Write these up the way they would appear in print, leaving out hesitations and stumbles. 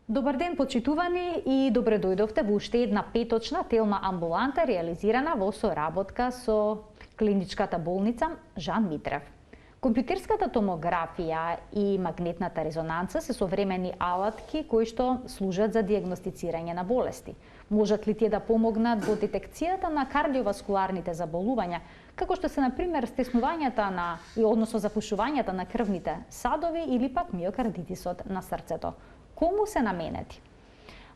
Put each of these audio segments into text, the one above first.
Добар ден, почитувани, и добре дојдовте во уште една петочна телма амбуланта реализирана во соработка со клиничката болница Жан Митрев. Компјутерската томографија и магнетната резонанца се современи алатки кои што служат за дијагностицирање на болести. Можат ли тие да помогнат во детекцијата на кардиоваскуларните заболувања, како што се, например, стеснувањата односно запушувањата на крвните садови или пак миокардитисот на срцето? Кому се наменети?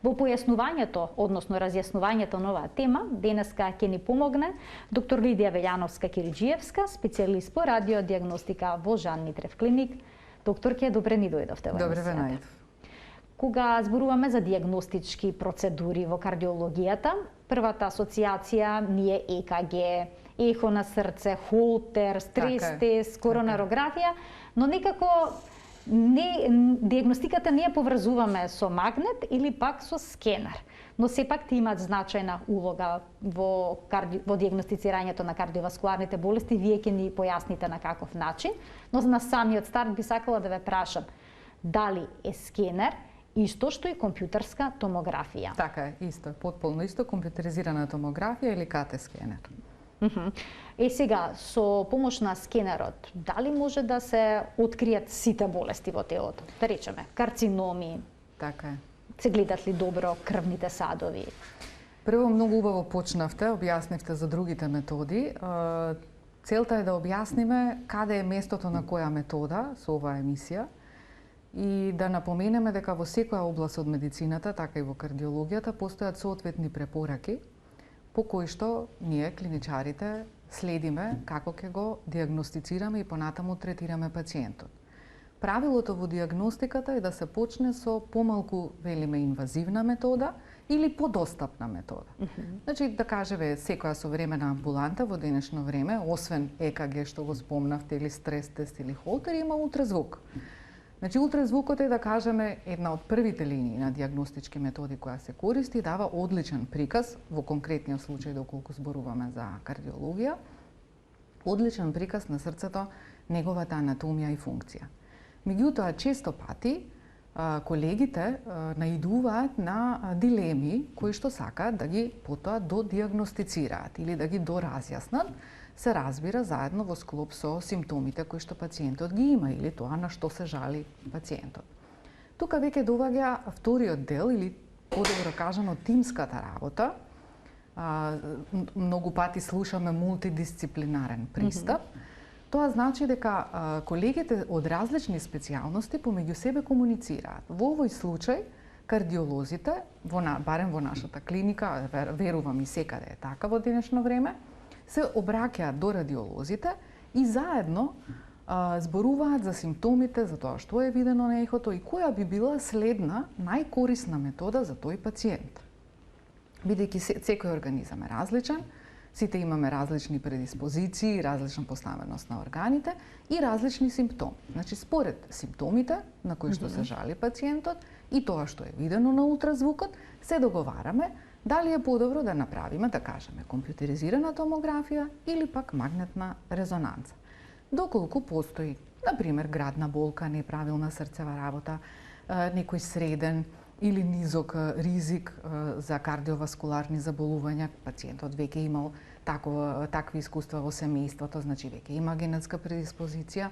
Во појаснувањето, односно разјаснувањето на оваа тема, денеска ќе ни помогне доктор Лидија Велјановска-Кириџиевска, специјалист по радиодијагностика во Жан Митрев клиник. Докторке, добре ни дојдовте во емисијата. Добре ве најдов. Кога зборуваме за дијагностички процедури во кардиологијата, првата асоциација ни е ЕКГ, ехо на срце, холтер, стрес тест, коронарографија, но некако дијагностиката не ја поврзуваме со магнет или пак со скенер, но сепак ти имаат значајна улога во дијагностицирањето на кардиоваскуларните болести. Вие ќе ни појасните на каков начин, но на самиот старт би сакала да ве прашам дали е скенер исто што и компјутерска томографија? Така е, исто е, потполно исто, компјутеризирана томографија или КТ скенер. Сега, со помош на скенерот, дали може да се откријат сите болести во телото? Да речеме, карциноми. Така е. Се гледат ли добро крвните садови? Прво, многу убаво почнавте, објаснивте за другите методи. Целта е да објасниме каде е местото на која метода со оваа емисија и да напоменеме дека во секоја област од медицината, така и во кардиологијата, постојат соодветни препораки по кои што ние, клиничарите, следиме како ќе го дијагностицираме и понатаму третираме пациентот. Правилото во дијагностиката е да се почне со помалку, велиме, инвазивна метода или подостапна метода. Значи, да кажеме, секоја современа амбуланта во денешно време, освен ЕКГ што го спомнавте, или стрес тест или холтер, има ултразвук. Значи, ултразвукот е, да кажеме, една од првите линии на дијагностички методи која се користи, дава одличен приказ, во конкретниот случај доколку зборуваме за кардиологија, одличен приказ на срцето, неговата анатомија и функција. Меѓутоа, често пати колегите наидуваат на дилеми кои што сакаат да ги потоа додијагностицираат или да ги доразјаснат, се разбира заедно во склоп со симптомите кои што пациентот ги има или тоа на што се жали пациентот. Тука веќе доаѓа вториот дел или подобро кажано тимската работа. Многу пати слушаме мултидисциплинарен пристап. Тоа значи дека колегите од различни специјалности помеѓу себе комуницираат. Во овој случај кардиолозите, барем во нашата клиника, верувам и секаде е така во денешно време, се обраќаат до радиолозите и заедно зборуваат за симптомите, за тоа што е видено на ехото и која би била следна најкорисна метода за тој пациент. Бидејќи секој организам е различен, сите имаме различни предиспозиции, различна поставеност на органите и различни симптоми. Значи, според симптомите на кои што се жали пациентот и тоа што е видено на ултразвукот, се договараме дали е подобро да направиме, да кажеме, компјутеризирана томографија или пак магнетна резонанца. Доколку постои, например, градна болка, неправилна срцева работа, некој среден или низок ризик за кардиоваскуларни заболувања, пациентот веќе имал такви искуства во семејството, значи веќе има генетска предиспозиција.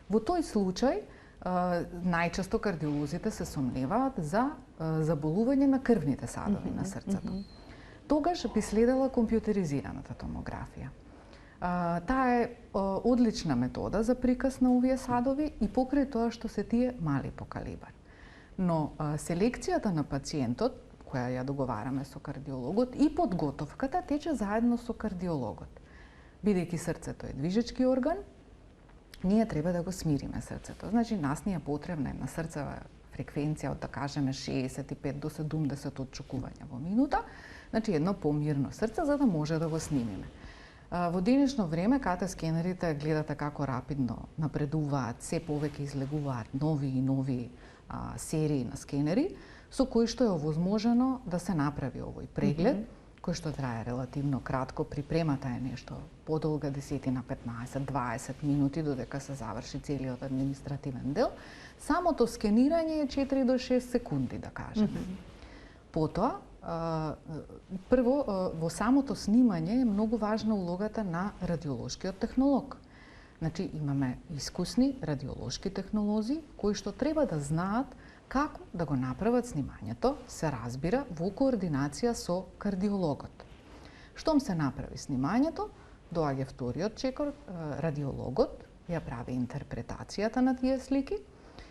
Во тој случај, најчесто кардиолозите се сомневаат за заболување на крвните садови на срцето. Тогаш би следела компјутеризираната томографија. Таа е одлична метода за приказ на овие садови и покрај тоа што се тие мали по калибар. Но селекцијата на пациентот, која ја договараме со кардиологот, и подготовката тече заедно со кардиологот. Бидејќи срцето е движечки орган, ние треба да го смириме срцето. Значи, нас ни е потребна една срцева фреквенција од, да кажеме, 65 до 70 отчукувања во минута, значи едно помирно срце за да може да го снимиме. Во денешно време КТ скенерите гледате како рапидно напредуваат, се повеќе излегуваат нови и нови серии на скенери, со кои што е овозможено да се направи овој преглед кој што трае релативно кратко, припремата е нешто подолга, 10 на 15, 20 минути додека се заврши целиот административен дел. Самото скенирање е 4 до 6 секунди, да кажеме. Потоа, прво, во самото снимање е многу важна улогата на радиолошкиот технолог. Значи, имаме искусни радиолошки технолози кои што треба да знаат како да го направат снимањето, се разбира, во координација со кардиологот. Штом се направи снимањето, доаѓа вториот чекор, радиологот ја прави интерпретацијата на тие слики,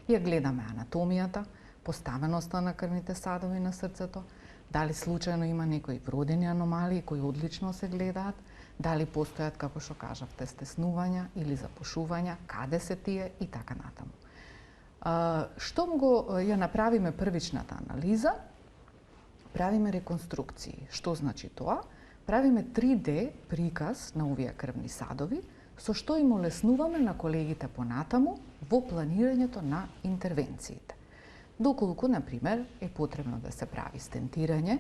ја гледаме анатомијата, поставеноста на крвните садови на срцето, дали случајно има некои вродени аномалии кои одлично се гледаат, дали постојат, како што кажавте, стеснувања или запушувања, каде се тие и така натаму. Штом ја направиме првичната анализа, правиме реконструкции. Што значи тоа? Правиме 3D приказ на овие крвни садови, со што им олеснуваме на колегите понатаму во планирањето на интервенциите. Доколку, например, е потребно да се прави стентирање,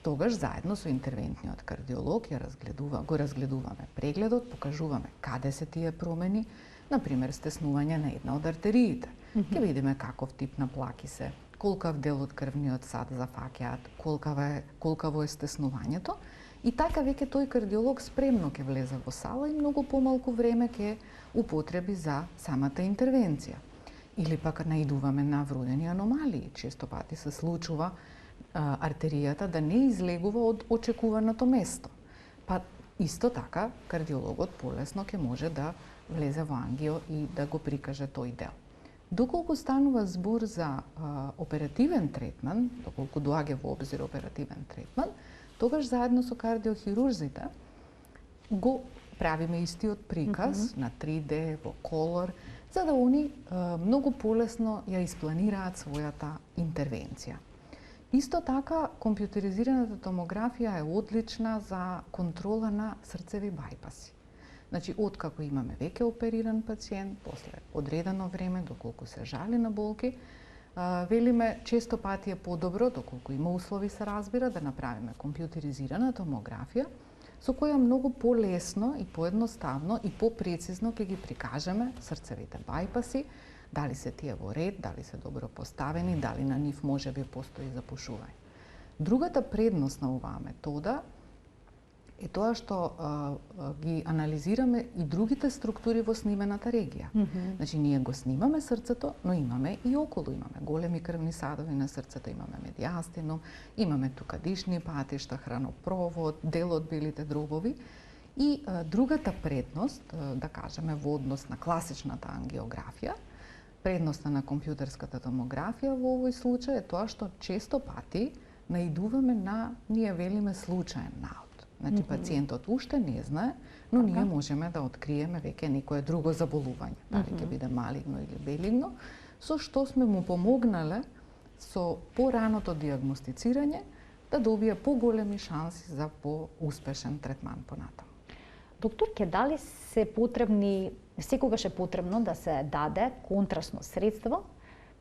тогаш заедно со интервентниот кардиолог го разгледуваме прегледот, покажуваме каде се тие промени, например стеснување на една од артериите. Ќе видиме каков тип на плаки се, колкав дел од крвниот сад зафаќаат, колкаво е стеснувањето, и така веќе тој кардиолог спремно ќе влезе во сала и многу помалку време ќе употреби за самата интервенција. Или пак наидуваме на вродени аномалии. Често пати се случува артеријата да не излегува од очекуваното место. Па исто така кардиологот полесно ќе може да влезе во ангио и да го прикаже тој дел. Доколку станува збор за оперативен третман, доколку доаѓа во обзир оперативен третман, тогаш заедно со кардиохирурзите го правиме истиот приказ на 3D во колор, за да они многу полесно ја испланираат својата интервенција. Исто така, компјутеризираната томографија е одлична за контрола на срцеви бајпаси. Значи, откако имаме веќе опериран пациент, после одредено време, доколку се жали на болки, велиме често пати е подобро, доколку има услови се разбира, да направиме компјутеризирана томографија, со која многу полесно и поедноставно и попрецизно ќе ги прикажеме срцевите бајпаси, дали се тие во ред, дали се добро поставени, дали на нив може би постои запушување. Другата предност на оваа метода е тоа што ги анализираме и другите структури во снимената регија. Значи, ние го снимаме срцето, но имаме и околу, имаме големи крвни садови на срцето, имаме медијастинум, имаме тука дишни патишта, хранопровод, дел од белите дробови. И другата предност, да кажеме, во однос на класичната ангиографија, предноста на компјутерската томографија во овој случај е тоа што често пати наидуваме на, ние велиме, случаен наод. Значи, пациентот уште не знае, но ние можеме да откриеме веќе некое друго заболување, дали ќе биде малигно или белигно, со што сме му помогнале со пораното диагностицирање да добие поголеми шанси за поуспешен третман понатаму. Докторке, дали се потребни, секогаш е потребно да се даде контрасно средство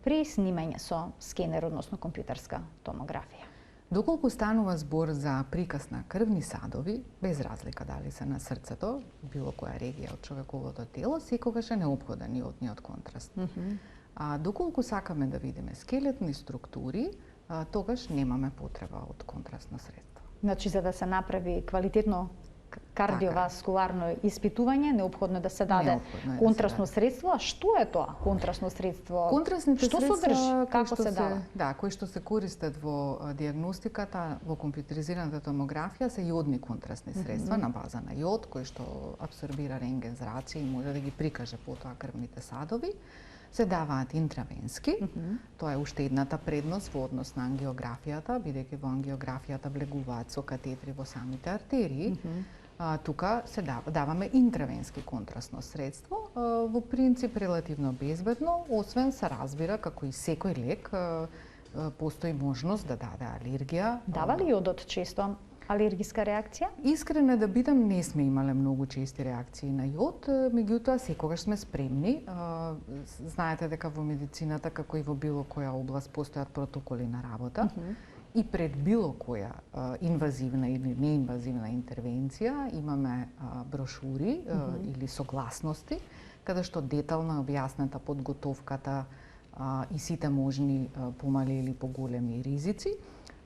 при снимање со скенер, односно компјутерска томографија? Доколку станува збор за приказ на крвни садови, без разлика дали се на срцето, било која регија од човековото тело, секогаш е неопходен иодниот контраст. А доколку сакаме да видиме скелетни структури, тогаш немаме потреба од контрастно средство. Значи, за да се направи квалитетно кардиоваскуларно испитување, неопходно да се даде контрастно средство. А што е тоа контрастно средство? Контрастните што содржи, како се дава? Да, кои што се користат во диагностиката, во компјутеризираната томографија се јодни контрастни средства на база на јод, кој што апсорбира рентген зраци и може да ги прикаже потоа крвните садови. Се даваат интравенски. Тоа е уште едната предност во однос на ангиографијата, бидејќи во ангиографијата влегуваат со катетри во самите артерии. Тука се даваме интравенски контрастно средство, во принцип релативно безбедно, освен се разбира, како и секој лек, постои можност да даде алергија. Дава ли јодот често алергиска реакција? Искрена да бидам, не сме имале многу чести реакции на јод, меѓутоа секогаш сме спремни. Знаете дека во медицината, како и во било која област, постојат протоколи на работа. и пред било која инвазивна или неинвазивна интервенција имаме брошури или согласности, каде што детално е објаснета подготовката и сите можни помали или поголеми ризици.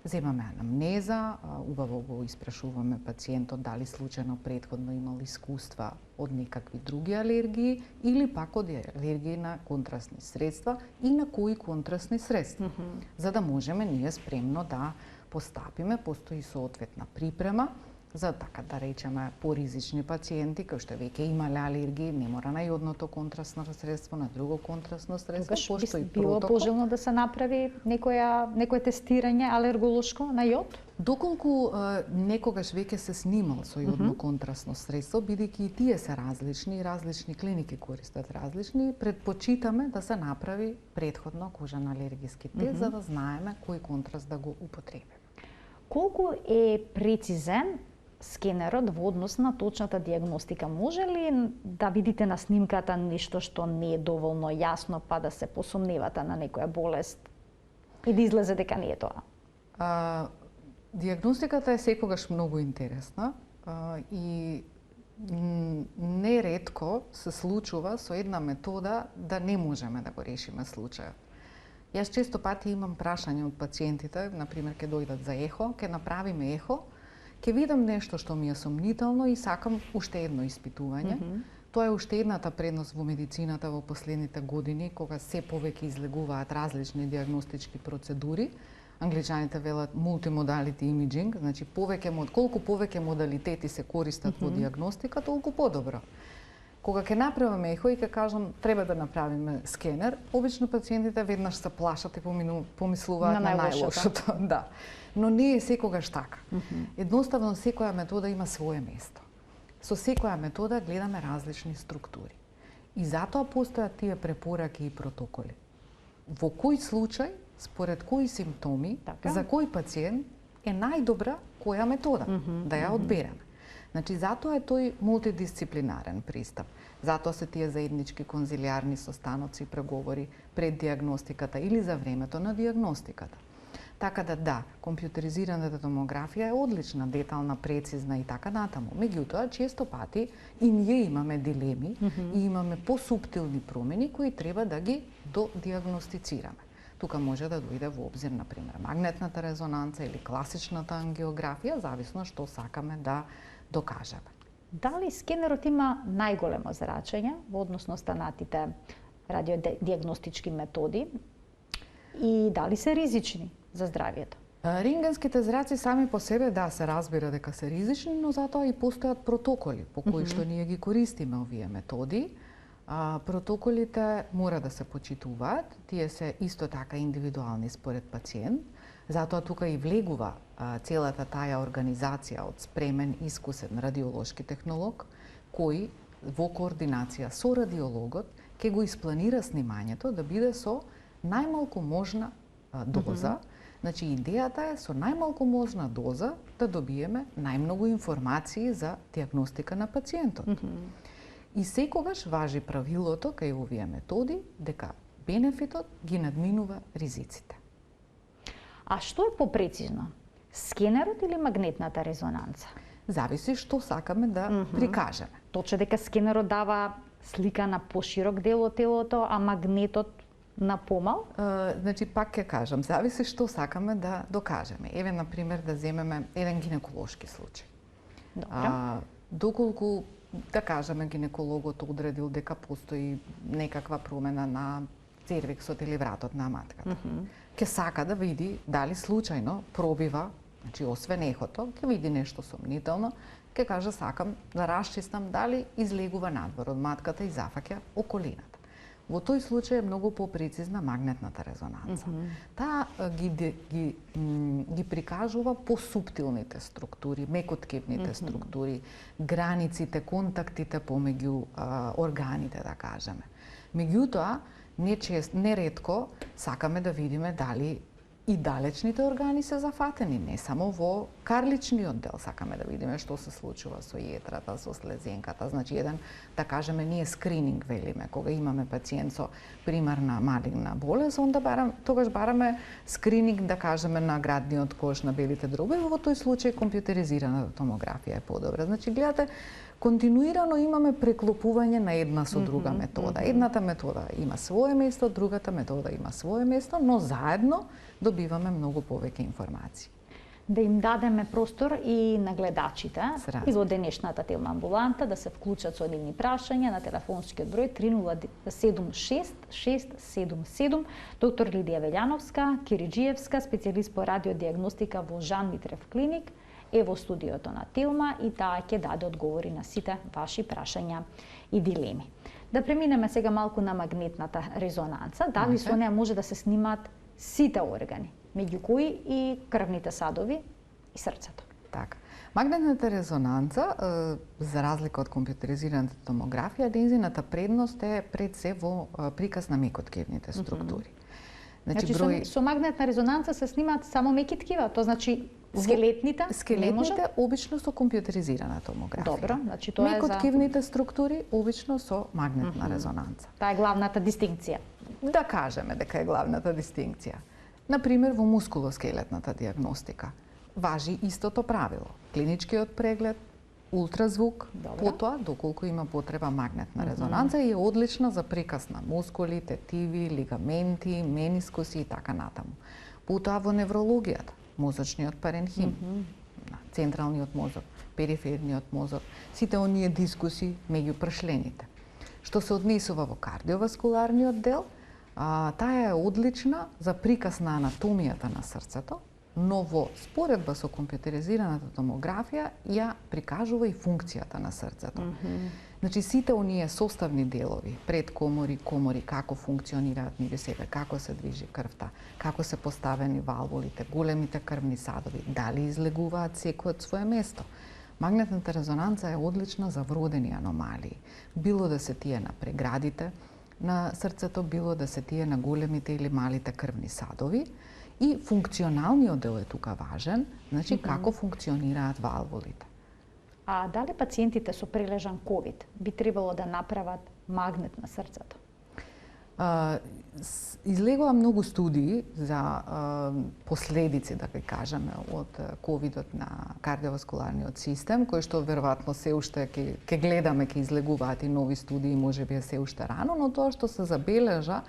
Земаме анамнеза, убаво го испрашуваме пациентот дали случајно претходно имал искуства од некакви други алергии или пак од алергии на контрастни средства и на кои контрастни средства, за да можеме ние спремно да постапиме, постои соодветна припрема за така да речеме поризични пациенти кои што веќе имале алергии, не мора на едното контрастно средство, на друго контрастно средство, постои било пожелно да се направи некое тестирање алерголошко на јод? Доколку некогаш веќе се снимал со јодно контрастно средство, бидејќи и тие се различни и различни клиники користат различни, предпочитаме да се направи претходно кожен алергиски тест за да знаеме кој контраст да го употребиме. Колку е прецизен скенерот во однос на точната диагностика? Може ли да видите на снимката нешто што не е доволно јасно, па да се посомневате на некоја болест и да излезе дека не е тоа? Диагностиката е секогаш многу интересна и неретко се случува со една метода да не можеме да го решиме случајот. Јас често пати имам прашање од пациентите, например, ќе дојдат за ехо, ќе направиме ехо, ќе видам нешто што ми е сомнително и сакам уште едно испитување. Тоа е уште едната предност во медицината во последните години, кога се повеќе излегуваат различни диагностички процедури. Англичаните велат multimodality imaging, значи колку повеќе модалитети се користат во диагностика, толку подобро. Кога ќе направиме ехо и ќе кажам треба да направиме скенер, обично пациентите веднаш се плашат и помислуваат на најлошото. Да. Но не е секогаш така. Едноставно секоја метода има свое место. Со секоја метода гледаме различни структури. И затоа постојат тие препораки и протоколи. Во кој случај, според кои симптоми, за кој пациент е најдобра која метода да ја одбереме. Значи, затоа е тој мултидисциплинарен пристап. Затоа се тие заеднички конзилиарни состаноци и преговори пред диагностиката или за времето на диагностиката. Така да, компјутеризираната томографија е одлична, детална, прецизна и така натаму. Меѓутоа, често пати и ние имаме дилеми и имаме посуптилни промени кои треба да ги додиагностицираме. Тука може да дојде во обзир, например, магнетната резонанца или класичната ангиографија, зависно што сакаме да докажеме. Дали скенерот има најголемо зрачење во однос на останатите радиодиагностички методи и дали се ризични за здравието? Рентгенските зраци сами по себе се разбира дека се ризични, но затоа и постојат протоколи по кои што ние ги користиме овие методи. Протоколите мора да се почитуваат, тие се исто така индивидуални според пациент, затоа тука и влегува целата таја организација од спремен, искусен радиолошки технолог, кој во координација со радиологот ќе го испланира снимањето да биде со најмалку можна доза. Значи, идејата е со најмалку можна доза да добиеме најмногу информации за диагностика на пациентот. И секогаш важи правилото кај овие методи дека бенефитот ги надминува ризиците. А што е попрецизно? Скенерот или магнетната резонанца? Зависи што сакаме да прикажеме. Точно дека скенерот дава слика на поширок дел од телото, а магнетот на помал? Значи, пак ќе кажам, зависи што сакаме да докажеме. Еве, например, да земеме еден гинеколошки случај. Добре. Доколку, да кажеме, гинекологот одредил дека постои некаква промена на цервиксот или вратот на матката. Ќе сака да види дали случајно пробива, значи освен ехото, ќе види нешто сомнително, ќе каже сакам да расчистам дали излегува надвор од матката и зафаќа околината. Во тој случај е многу попрецизна магнетната резонанца. Таа ги прикажува посуптилните структури, мекоткевните структури, границите, контактите помеѓу органите, да кажеме. Меѓутоа, неретко сакаме да видиме дали И далечните органи се зафатени, не само во карличниот дел. Сакаме да видиме што се случува со јетрата, со слезенката. Значи, еден, да кажеме, ние скрининг велиме, кога имаме пациент со примарна малигна болест, onda тогаш бараме скрининг, да кажеме, на градниот кош, на белите дробови, во тој случај компјутеризираната томографија е подобра. Значи, гледате, континуирано имаме преклопување на една со друга метода. Едната метода има свое место, другата метода има свое место, но заедно добиваме многу повеќе информации. Да им дадеме простор и на гледачите и во денешната Телма амбуланта да се вклучат со нивни прашања на телефонскиот број 3076-677. Доктор Лидија Велјановска, Кириџиевска, специјалист по радиодиагностика во Жан Митрев клиник, е во студиото на Телма и таа ќе даде одговори на сите ваши прашања и дилеми. Да преминеме сега малку на магнетната резонанца. Дали со неа може да се снимаат сите органи, меѓу кои и крвните садови и срцето? Така. Магнетната резонанца, за разлика од компјутеризираната томографија, нејзината предност е пред се во приказ на мекоткивните структури. Значи, со магнетна резонанца се снимаат само меки ткива, тоа значи скелетните не може? Скелетните обично со компјутеризирана томографија. Добро, значи тоа е за мекоткивните структури обично со магнетна резонанца. Таа е главната дистинкција. Да кажеме дека е главната дистинкција. Например, во мускулоскелетната диагностика важи истото правило. Клиничкиот преглед, ултразвук, потоа, доколку има потреба, магнетна резонанца и е одлична за приказ на мускули, тетиви, лигаменти, менискуси и така натаму. Потоа во неврологијата, мозочниот паренхим, централниот мозок, периферниот мозок, сите оние дискуси меѓу пршлените. Што се однесува во кардиоваскуларниот дел, таа е одлична за приказ на анатомијата на срцето, но во споредба со компјутеризираната томографија ја прикажува и функцијата на срцето. Значи, сите оние составни делови, предкомори, комори, како функционираат низ себе, како се движи крвта, како се поставени валвулите, големите крвни садови, дали излегуваат секој од свое место. Магнетната резонанца е одлична за вродени аномалии, било да се тие на преградите на срцето, било да се тие на големите или малите крвни садови, и функционалниот дел е тука важен, значи како функционираат валвулите. А дали пациентите со прилежан ковид би требало да направат магнет на срцето? Излегува многу студии за последици, да ги кажеме, од ковидот на кардиоваскуларниот систем, кои што веројатно се уште ќе гледаме, ќе излегуваат и нови студии, можеби е се уште рано, но тоа што се забележа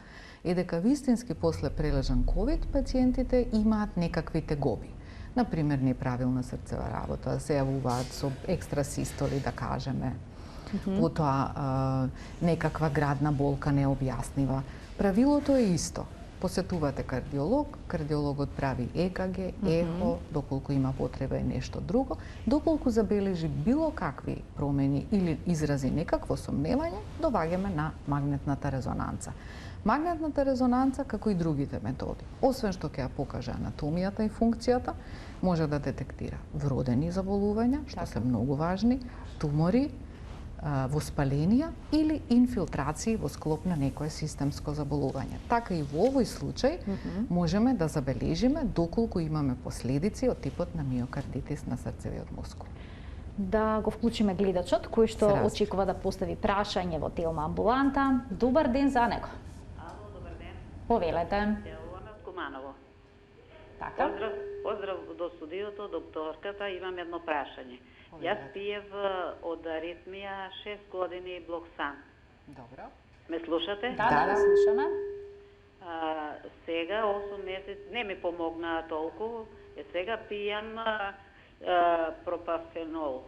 е дека вистински после прележан ковид пациентите имаат некакви тегоби. Например, неправилна срцева работа, се јавуваат со екстрасистоли, да кажеме, потоа некаква градна болка необјаснива. Правилото е исто. Посетувате кардиолог, кардиологот прави ЕКГ, ехо, доколку има потреба и нешто друго, доколку забележи било какви промени или изрази некакво сомневање, доваѓаме на магнетната резонанца. Магнетната резонанца, како и другите методи, освен што ќе ја покаже анатомијата и функцијата, може да детектира вродени заболувања, што се многу важни, тумори, воспаленија или инфилтрации во склоп на некое системско заболување. Така и во овој случај можеме да забележиме доколку имаме последици од типот на миокардитис на срцевиот мускул. Да го вклучиме гледачот кој што очекува да постави прашање во Телма амбуланта. Добар ден за него. Ало, добар ден. Повелете. Јавуваме од Куманово. Така. Поздрав до студиото, докторката, имам едно прашање. Јас пиев од аритмија 6 години блоксан. Добро. Ме слушате? Да, слушаме. Сега 8 месеци не ми помогна толку. Сега пијам пропафенол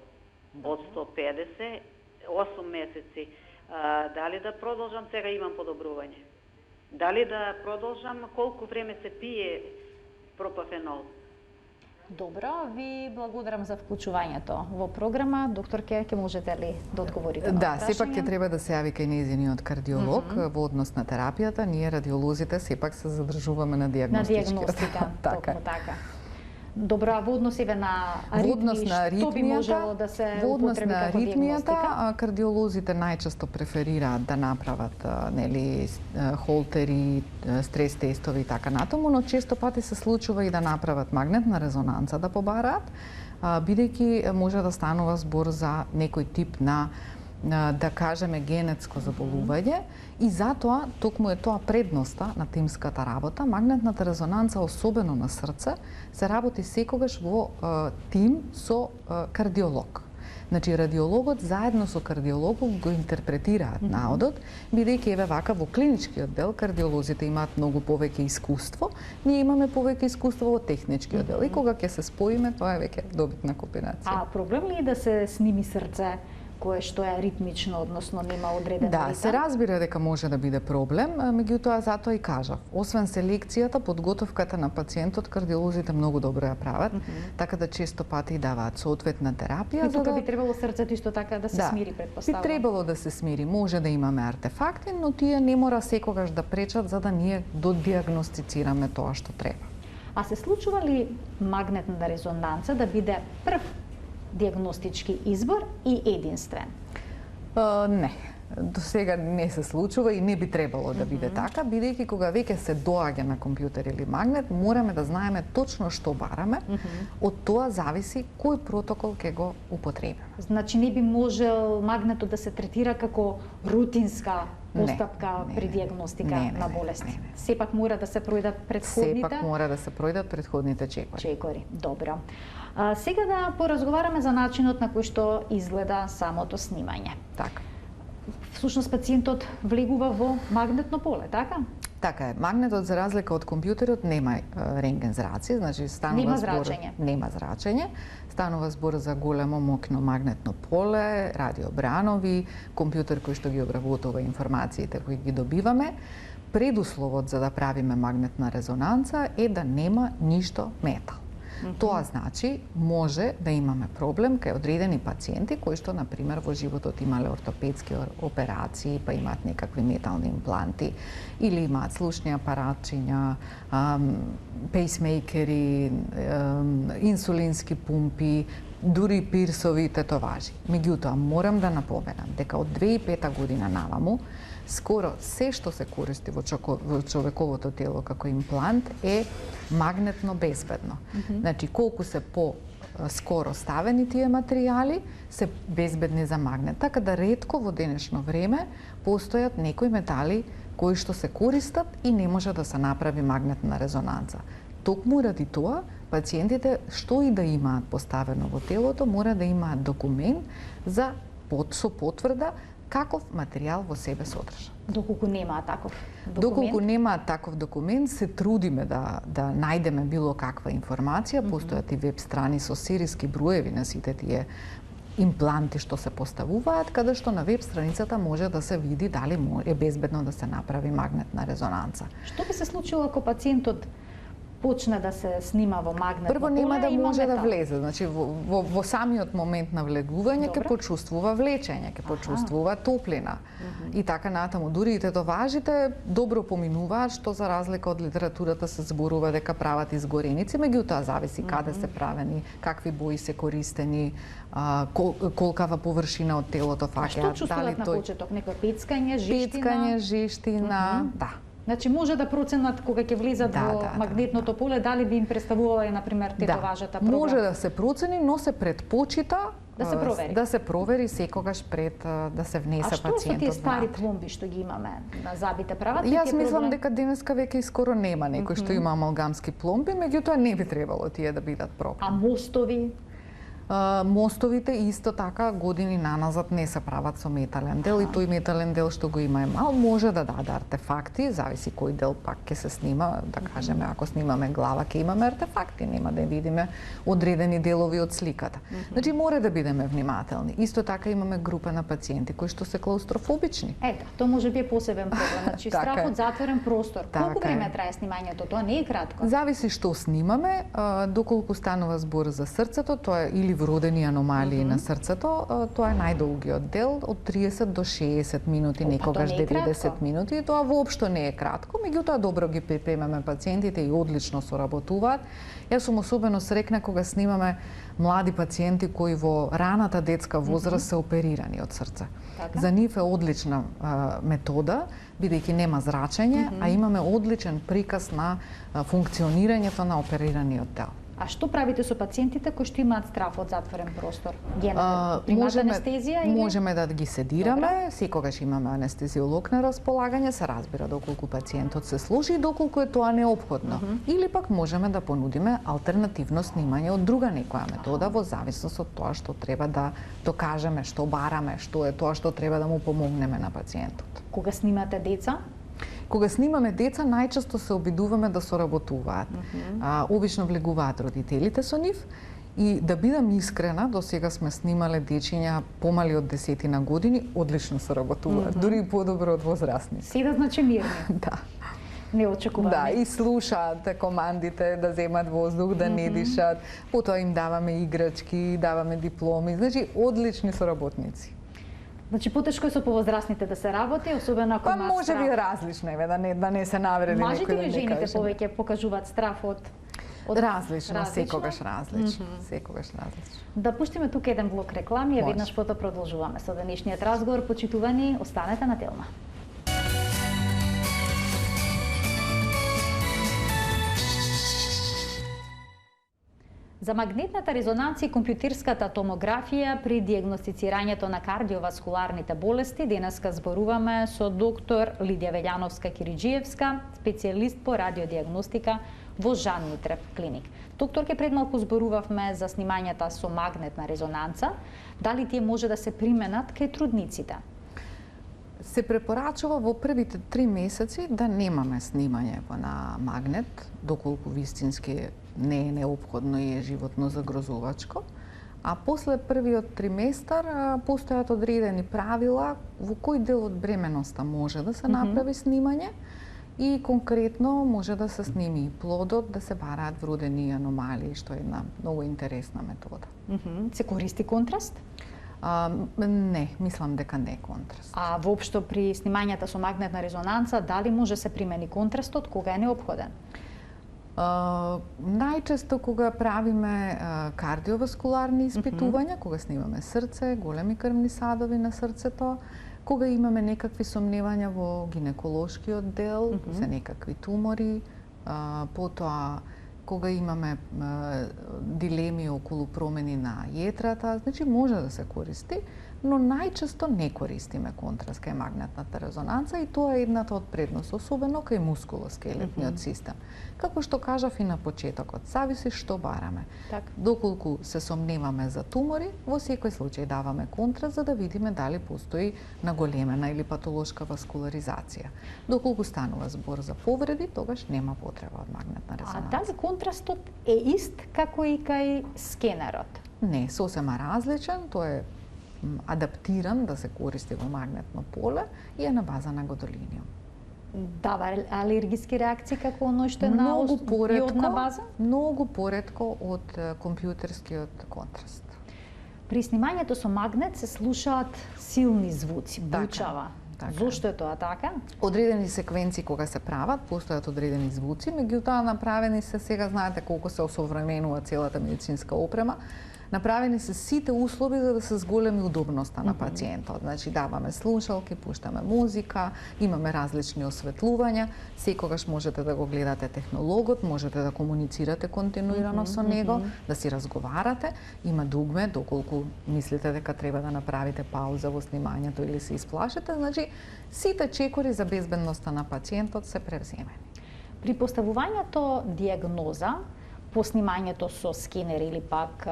од 150, 8 месеци. Дали да продолжам? Сега имам подобрување. Дали да продолжам? Колку време се пие пропафенол? Добро, ви благодарам за вклучувањето во програма. Докторке, ќе можете ли да одговорите на прашање? Да, сепак ќе треба да се јави кај нејзиниот кардиолог во однос на терапијата. Ние радиолозите сепак се задржуваме на диагностичкиот. На диагностика, така. токму така. Добра, во однос еве на аритмии, што би можело да се употреби како диагностика? Кардиолозите најчесто преферираат да направат холтери, стрес тестови и така натаму, но често пати се случува и да направат магнетна резонанца да побараат, бидејќи може да станува збор за некој тип на да кажеме генетско заболување и затоа токму е тоа предноста на тимската работа. Магнетната резонанца, особено на срце, се работи секогаш во тим со кардиолог. Значи радиологот заедно со кардиологот го интерпретираат наодот, бидејќи еве вака во клиничкиот дел кардиолозите имаат многу повеќе искуство, ние имаме повеќе искуство во техничкиот дел и кога ќе се споиме, тоа е веќе добитна комбинација. А проблем ли е да се сними срце кое што е аритмично, односно нема одреден ритм? Да, се разбира дека може да биде проблем, меѓутоа затоа и кажав, освен селекцијата, подготовката на пациентот, кардиолозите многу добро ја прават, така да често пати даваат соодветна терапија. И тука би требало срцето исто така да се смири, предпоставувам. Би требало да се смири, може да имаме артефакти, но тие не мора секогаш да пречат за да ние додиагностицираме тоа што треба. А се случува ли магнетна резонанца да биде прв диагностички избор и единствен? Не. До сега не се случува и не би требало да биде така, бидејќи кога веќе се доаѓа на компјутер или магнет, мораме да знаеме точно што бараме, од тоа зависи кој протокол ќе го употребиме. Значи не би можел магнетот да се третира како рутинска постапка при диагностика на болести. Сепак мора да се пројдат предходните. Сепак мора да се пројдат предходните чекори. Чекори, добро. Сега да поразговараме за начинот на кој што изгледа самото снимање. Така. Всушност пациентот влегува во магнетно поле, така? Така е. Магнетот за разлика од компјутерот нема рентген зраци, значи станува нема зрачење. Станува збор за големо мокно магнетно поле, радиобранови, компјутер кој што ги обработува информациите кои ги добиваме. Предусловот за да правиме магнетна резонанца е да нема ништо метал. Тоа значи може да имаме проблем кај одредени пациенти кои што на пример во животот имале ортопедски операции, па имаат некакви метални импланти или имаат слушни апаратчиња, пейсмейкери, инсулински пумпи, дури пирсови тетоважи. Меѓутоа морам да напоменам дека од 2005 година наваму скоро се што се користи во човековото тело како имплант е магнетно безбедно. Значи, колку се по-скоро ставени тие материјали, се безбедни за магнет. Така да ретко во денешно време постојат некои метали кои што се користат и не може да се направи магнетна резонанца. Токму ради тоа, пациентите што и да имаат поставено во телото, мора да имаат документ за потврда каков материјал во себе содржа. Доколку немаа таков документ? Доколку немаат таков документ, се трудиме да најдеме било каква информација. Постојат и веб страни со серијски броеви на сите тие импланти што се поставуваат, каде што на веб страницата може да се види дали е безбедно да се направи магнетна резонанца. Што би се случило ако пациентот почне да се снима во магнетно поле? Прво нема да може да влезе, значи во самиот момент на влегување ќе почувствува влечење, ќе почувствува топлина и така натаму. Дури и тетоважите добро поминуваат, што за разлика од литературата се зборува дека прават изгореници, меѓутоа зависи каде се правени, какви бои се користени, колкава површина од телото фаќаат. Што чувствуват на почеток? Некој пецкање, жиштина? Пецкање, жиштина, да. Значи може да проценат кога ќе влезат во магнетното поле, дали би им представувале на пример тетоважата проблем? Може да се процени, но се предпочита да се провери секогаш пред да се внесе пациентот. А што со тие стари пломби што ги имаме на забите, прават ли Јас мислам дека денеска веќе и скоро нема некој што има амалгамски пломби, меѓутоа не би требало тие да бидат проблем. А мостови? Мостовите исто така години наназад не се прават со метален дел и тој метален дел што го има е мал, може да даде артефакти, зависи кој дел пак ќе се снима, да кажеме ако снимаме глава ќе имаме артефакти, нема да видиме одредени делови од сликата. Значи мора да бидеме внимателни. Исто така имаме група на пациенти кои што се клаустрофобични. Ето, тоа може би е посебен проблем, значи страх од затворен простор. Колку време трае снимањето? Тоа не е кратко. Зависи што снимаме, доколку станува збор за срцето, тоа е или вродени аномалии на срцето, тоа е најдолгиот дел, од 30 до 60 минути, некогаш 90 минути, и тоа воопшто не е кратко, меѓутоа добро ги припремаме пациентите и одлично соработуваат. Јас сум особено срекна кога снимаме млади пациенти кои во раната детска возраст се оперирани од срце. Така? За нив е одлична метода, бидејќи нема зрачење, а имаме одличен приказ на функционирањето на оперираниот дел. А што правите со пациентите кои што имаат страв од затворен простор? Примате анестезија или? Можеме да ги седираме, секогаш имаме анестезиолог на располагање, се разбира доколку пациентот се сложи и доколку е тоа неопходно. Или пак можеме да понудиме алтернативно снимање од друга некоја метода во зависност од тоа што треба да докажеме, што бараме, што е тоа што треба да му помогнеме на пациентот. Кога снимате деца? Кога снимаме деца, најчесто се обидуваме да соработуваат. Обично влегуваат родителите со нив и да бидам искрена, до сега сме снимале дечиња помали од 10 години, одлично соработуваат, дури и подобро од возрастни. Седат значи мирни. Да. Неочекувани. Да, и слушаат командите да земат воздух, да не дишат. Потоа им даваме играчки, даваме дипломи, значи одлични соработници. Значи потешко е со повозрастните да се работи, особено ако имаат може страв. би различно е, да не се навреди некој да не Мажите или жените каже. повеќе покажуваат страв од Различно, секогаш различно. Секогаш различно. Да пуштиме тука еден блок реклами, а веднаш потоа продолжуваме со денешниот разговор. Почитувани, останете на Телма. За магнетната резонанција и компјутерската томографија при дијагностицирањето на кардиоваскуларните болести денеска зборуваме со доктор Лидија Велјановска-Кириџиевска, специјалист по радиодијагностика во Жан Митрев клиник. Докторке, пред малку зборувавме за снимањата со магнетна резонанца. Дали тие може да се применат кај трудниците? Се препорачува во првите 3 месеци да немаме снимање на магнет, доколку вистински не е неопходно и е животно загрозувачко. А после првиот триместар постојат одредени правила во кој дел од бременоста може да се направи снимање и конкретно може да се сними и плодот, да се бараат вродени аномалии, што е една многу интересна метода. Се користи контраст? Не, мислам дека не е контраст. А воопшто при снимањата со магнетна резонанца, дали може се примени контрастот, кога е неопходен? Најчесто кога правиме кардиоваскуларни испитувања, кога снимаме срце, големи крвни садови на срцето, кога имаме некакви сомневања во гинеколошкиот дел, за некакви тумори, потоа кога имаме дилеми околу промени на јетрата, значи може да се користи, но најчесто не користиме контраст кај магнетната резонанца и тоа е едната од предност, особено кај мускулоскелетниот систем. Како што кажав и на почетокот, зависи што бараме. Так. Доколку се сомневаме за тумори, во секој случај даваме контраст за да видиме дали постои наголемена или патолошка васкуларизација. Доколку станува збор за повреди, тогаш нема потреба од магнетна резонанца. А дали контрастот е ист како и кај скенерот? Не, сосема различен, тој е адаптиран да се користи во магнетно поле и е на база на годолиниум. Дава алергиски реакции како оној што е на јодна база? Многу поретко од компјутерскиот контраст. При снимањето со магнет се слушаат силни звуци, бучава. Така. Зошто е тоа така? Одредени секвенции кога се прават, постојат одредени звуци, меѓутоа направени се, сега знаете колку се осовременува целата медицинска опрема, направени се сите услови за да се зголеми удобноста на пациентот. Значи даваме слушалки, пуштаме музика, имаме различни осветлувања, секогаш можете да го гледате технологот, можете да комуницирате континуирано со него, да си разговарате, има дугме доколку мислите дека треба да направите пауза во снимањето или се исплашите, значи сите чекори за безбедноста на пациентот се превземени. При поставувањето дијагноза по снимањето со скенер или пак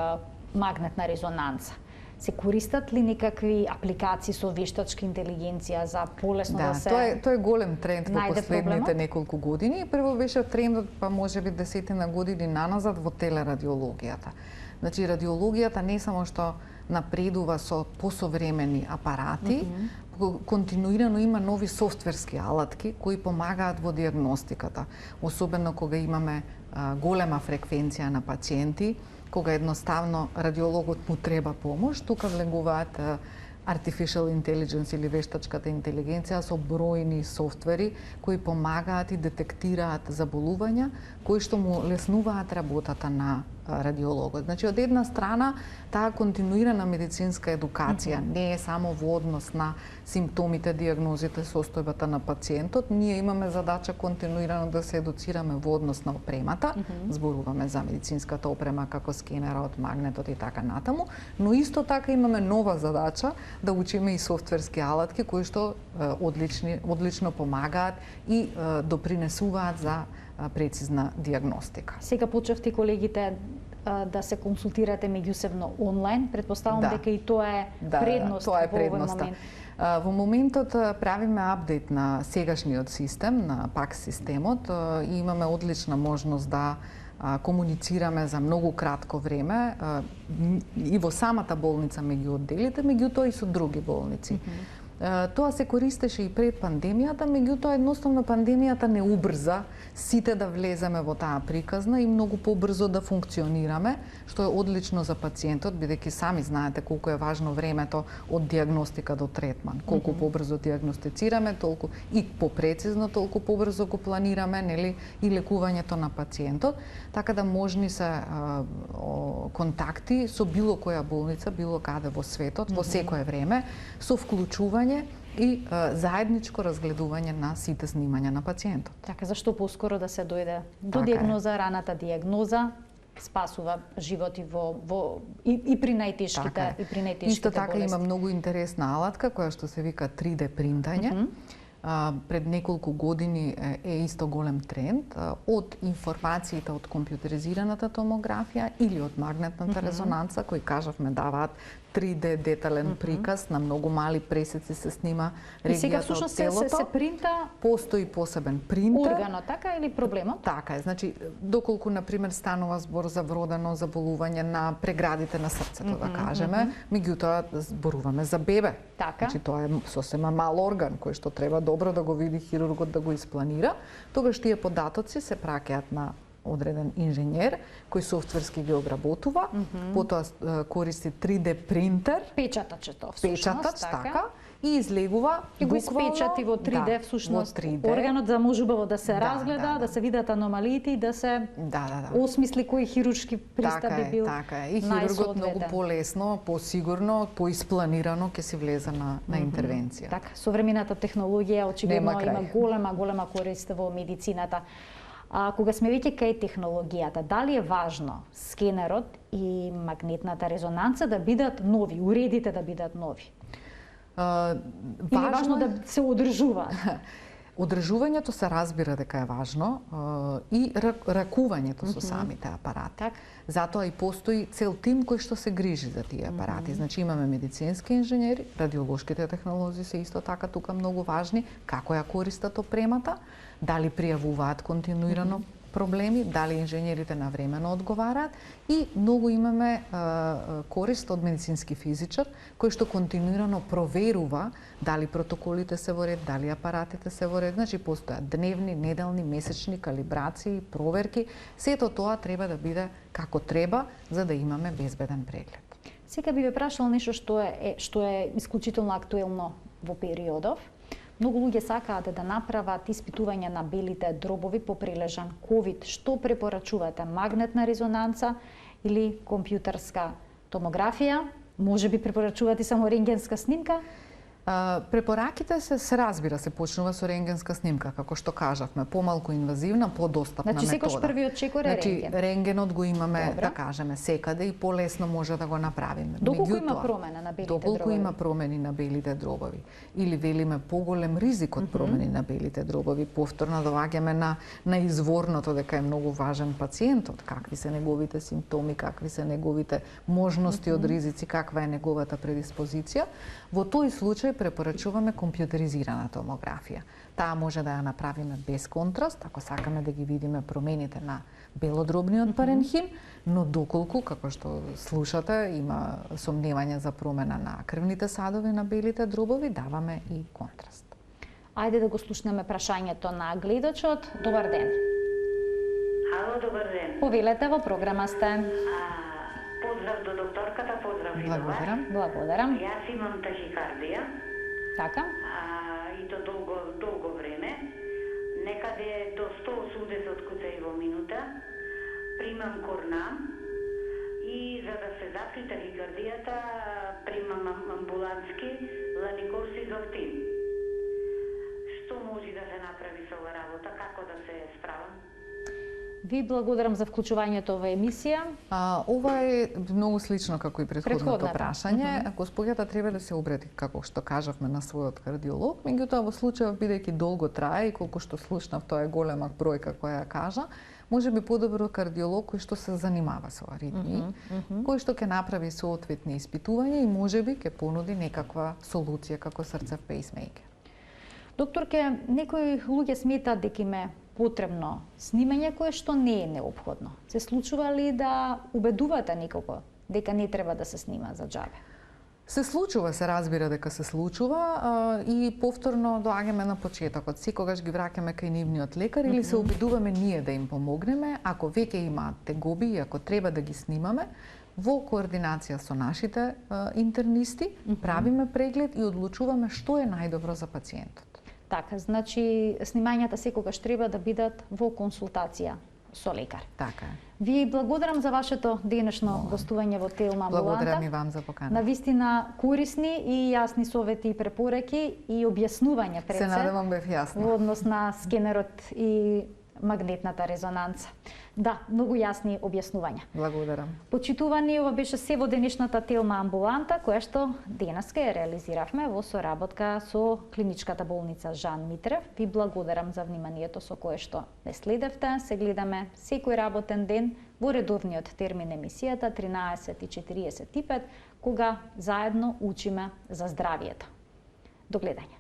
магнетна резонанца, се користат ли некакви апликации со вештачка интелигенција за полесно да се тоа е голем тренд во последните проблемот? неколку години. Прво беше трендот, па можеби 10 години наназад во телерадиологијата. Значи радиологијата не само што напредува со посовремени апарати, континуирано има нови софтверски алатки кои помагаат во дијагностиката, особено кога имаме голема фреквенција на пациенти кога едноставно радиологот му треба помош, тука влегуваат Artificial Intelligence или вештачката интелигенција со бројни софтвери кои помагаат и детектираат заболувања кои што му леснуваат работата на радиологот. Значи, од една страна, таа континуирана медицинска едукација не е само во однос на симптомите, диагнозите, состојбата на пациентот. Ние имаме задача континуирано да се едуцираме во однос на опремата. Зборуваме за медицинската опрема како скенерот, магнетот и така натаму, но исто така имаме нова задача да учиме и софтверски алатки кои што одлично помагаат и допринесуваат за прецизна диагностика. Сега почевте колегите да се консултирате меѓусебно онлайн, претпоставам дека и тоа е предност тоа е во овој предноста. момент. Во моментот правиме апдейт на сегашниот систем, на ПАКС системот и имаме одлична можност да комуницираме за многу кратко време и во самата болница меѓу одделите, меѓутоа и со други болници. Тоа се користеше и пред пандемијата, меѓутоа едноставно пандемијата не убрза сите да влеземе во таа приказна и многу побрзо да функционираме, што е одлично за пациентот, бидејќи сами знаете колку е важно времето од диагностика до третман. Колку побрзо диагностицираме, толку и попрецизно, толку побрзо го планираме, нели, и лекувањето на пациентот, така да можни се контакти со било која болница, било каде во светот, во секое време, со вклучување и заедничко разгледување на сите снимања на пациентот. Така, зашто поскоро да се дојде до диагноза, раната диагноза спасува животи и при најтешките и при најтешките Исто така болести. има многу интересна алатка која што се вика 3D принтање. Пред неколку години е исто голем тренд од информациите од компјутеризираната томографија или од магнетната резонанца, кои кажавме даваат 3D детален приказ, на многу мали пресеци се снима регијата од телото. се принта Постои посебен принтер. органот, така или проблемот? Така е, значи доколку на пример станува збор за вродено заболување на преградите на срцето, да кажеме, меѓутоа зборуваме за бебе. Така. Значи тоа е сосема мал орган кој што треба добро да го види хирургот, да го испланира. Тогаш тие податоци се праќаат на одреден инженер кој софтверски ги обработува, потоа користи 3D принтер, Печатачето, печатач, така, и излегува и го буквално, испечати во 3D всушност органот за може убаво да се разгледа, да се видат аномалиите и да се осмисли кој хируршки пристап би бил. Така е. И хирургот многу полесно, посигурно, поиспланирано ќе се влезе на интервенција. Така, современата технологија очигледно има голема корист во медицината. Кога сме веќе кај технологијата, дали е важно скенерот и магнетната резонанца да бидат нови, уредите да бидат нови? Или е важно да се одржуваат? Одржувањето се разбира дека е важно и ракувањето со самите апарати. Затоа и постои цел тим кој што се грижи за тие апарати. Значи имаме медицински инженери, радиолошките технолози се исто така тука многу важни, како ја користат опремата, дали пријавуваат континуирано проблеми, дали инженерите навремено одговараат и многу имаме корист од медицински физичар кој што континуирано проверува дали протоколите се во ред, дали апаратите се во ред. Значи постојат дневни, неделни, месечни калибрации, проверки. Сето тоа треба да биде како треба за да имаме безбеден преглед. Сега би ве прашала нешто што е исклучително актуелно во периодов. Многу луѓе сакаат да направат испитување на белите дробови по прилежан ковид. Што препорачувате? Магнетна резонанца или компјутерска томографија? Може би препорачувате само рентгенска снимка? Препораките се разбира се почнува со рентгенска снимка, како што кажавме, помалку инвазивна, подостапна метода. Значи секој првиот чекор е рентген. Рентгенот го имаме, да кажеме, секаде и полесно може да го направиме. Доколку има промена на белите дробови? Доколку има промени на белите дробови или велиме поголем ризик од промени на белите дробови, повторно доаѓаме на изворното дека е многу важен пациентот, какви се неговите симптоми, какви се неговите можности од ризици, каква е неговата предиспозиција. Во тој случај препорачуваме компјутеризирана томографија. Таа може да ја направиме без контраст, ако сакаме да ги видиме промените на белодробниот паренхим, но доколку, како што слушате, има сомневање за промена на крвните садови на белите дробови, даваме и контраст. Ајде да го слушнеме прашањето на гледачот. Добар ден. Ало, добар ден. Повелете, во програма сте. вас и Благодарам. Благодарам. Јас имам тахикардија, Така. и то долго време, некаде до 180 куцаи во минута, примам корнам и за да се закри тахикардијата, примам амбулантски ланикорсизовтин. Што може да се направи со ова работа, како да се справам? Ви благодарам за вклучувањето во емисија. Ова е многу слично како и претходното Претходната. прашање. Госпоѓата треба да се обрати, како што кажавме, на својот кардиолог, меѓутоа во случајот бидејќи долго трае и колку што слушнав, тоа е голема бројка која ја кажа, може би подобро кардиолог кој што се занимава со аритмии, кој што ќе направи соодветни испитувања и можеби ќе понуди некаква солуција како срцев пейсмейкер. Докторке, некои луѓе сметаат дека им е потребно снимање кое што не е неопходно. Се случува ли да убедувате некако дека не треба да се снима за џабе? Се случува, се разбира дека се случува и повторно доаѓаме на почетокот. Секогаш ги враќаме кај нивниот лекар или се обидуваме ние да им помогнеме, ако веќе имаат тегоби и ако треба да ги снимаме, во координација со нашите интернисти правиме преглед и одлучуваме што е најдобро за пациентот. Така, значи снимањата секогаш треба да бидат во консултација со лекар. Така е. Ви благодарам за вашето денешно гостување во Телма Амбуланта. Благодарам и вам за покана. На вистина корисни и јасни совети и препораки и објаснување пред Се надевам бев јасна. во однос на скенерот и магнетната резонанца. Да, многу јасни објаснувања. Благодарам. Почитувани, ова беше се во денешната Телма Амбуланта, која што денеска ја реализиравме во соработка со клиничката болница Жан Митрев. Ви благодарам за вниманието со кое што не следевте. Се гледаме секој работен ден во редовниот термин емисијата 13:45, кога заедно учиме за здравието. До гледање.